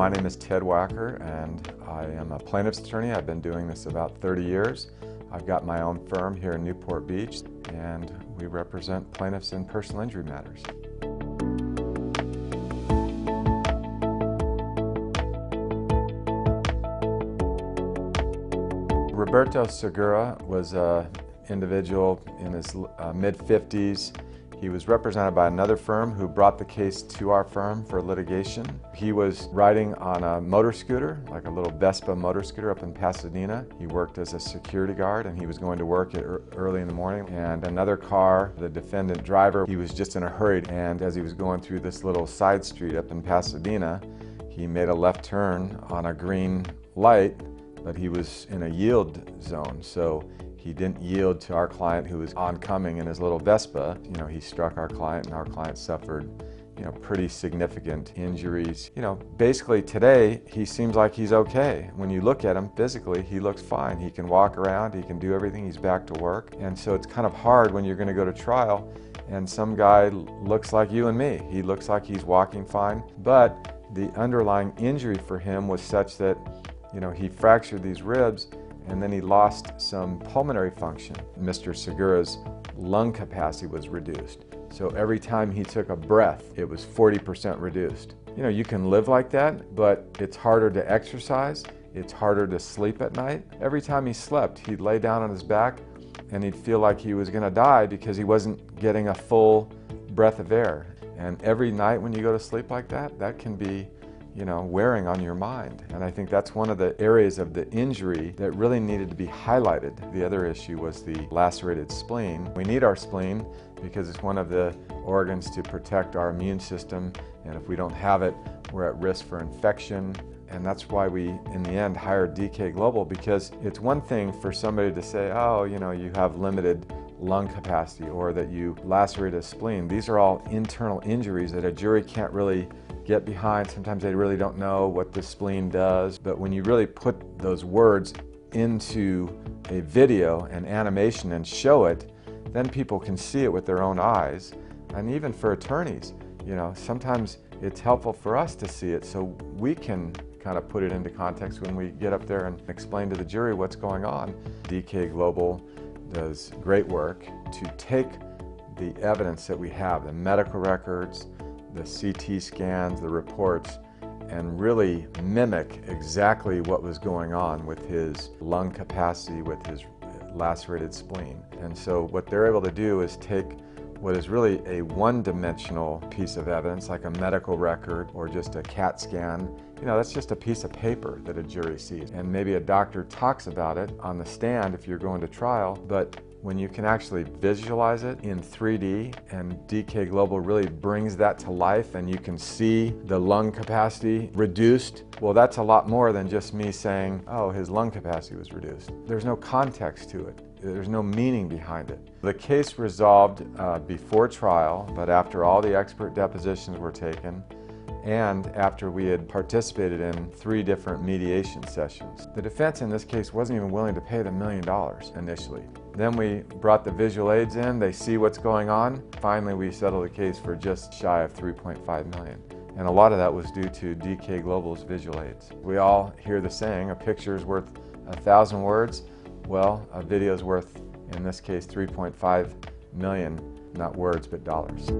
My name is Ted Wacker, and I am a plaintiff's attorney. I've been doing this about 30 years. I've got my own firm here in Newport Beach, and we represent plaintiffs in personal injury matters. Roberto Segura was an individual in his mid-50s. He was represented by another firm who brought the case to our firm for litigation. He was riding on a motor scooter, like a little Vespa motor scooter up in Pasadena. He worked as a security guard, and he was going to work early in the morning. And another car, the defendant driver, he was just in a hurry. And as he was going through this little side street up in Pasadena, he made a left turn on a green light, but he was in a yield zone. So he didn't yield to our client who was oncoming in his little Vespa. He struck our client, and our client suffered, pretty significant injuries. Basically today, he seems like he's okay. When you look at him physically, he looks fine. He can walk around, he can do everything, he's back to work. And so it's kind of hard when you're gonna go to trial and some guy looks like you and me. He looks like he's walking fine, but the underlying injury for him was such that, he fractured these ribs, and then he lost some pulmonary function. Mr. Segura's lung capacity was reduced. So every time he took a breath, it was 40% reduced. You can live like that, but it's harder to exercise. It's harder to sleep at night. Every time he slept, he'd lay down on his back and he'd feel like he was gonna die because he wasn't getting a full breath of air. And every night when you go to sleep like that, that can be wearing on your mind. And I think that's one of the areas of the injury that really needed to be highlighted. The other issue was the lacerated spleen. We need our spleen because it's one of the organs to protect our immune system, and if we don't have it, we're at risk for infection. And that's why we, in the end, hired DK Global, because it's one thing for somebody to say, oh, you have limited lung capacity, or that you lacerate a spleen. These are all internal injuries that a jury can't really get behind. Sometimes they really don't know what the spleen does, but when you really put those words into a video and animation and show it, then people can see it with their own eyes. And even for attorneys, sometimes it's helpful for us to see it so we can kind of put it into context when we get up there and explain to the jury what's going on. DK Global does great work to take the evidence that we have, the medical records, the CT scans, the reports, and really mimic exactly what was going on with his lung capacity, with his lacerated spleen. And so what they're able to do is take what is really a one-dimensional piece of evidence, like a medical record or just a CAT scan. That's just a piece of paper that a jury sees. And maybe a doctor talks about it on the stand if you're going to trial, but when you can actually visualize it in 3D, and DK Global really brings that to life, and you can see the lung capacity reduced, well, that's a lot more than just me saying, oh, his lung capacity was reduced. There's no context to it. There's no meaning behind it. The case resolved before trial, but after all the expert depositions were taken, and after we had participated in 3 different mediation sessions. The defense in this case wasn't even willing to pay the $1 million initially. Then we brought the visual aids in, they see what's going on. Finally, we settled the case for just shy of $3.5 million. And a lot of that was due to DK Global's visual aids. We all hear the saying, a picture's worth 1,000 words. Well, a video's worth, in this case, $3.5 million, not words, but dollars.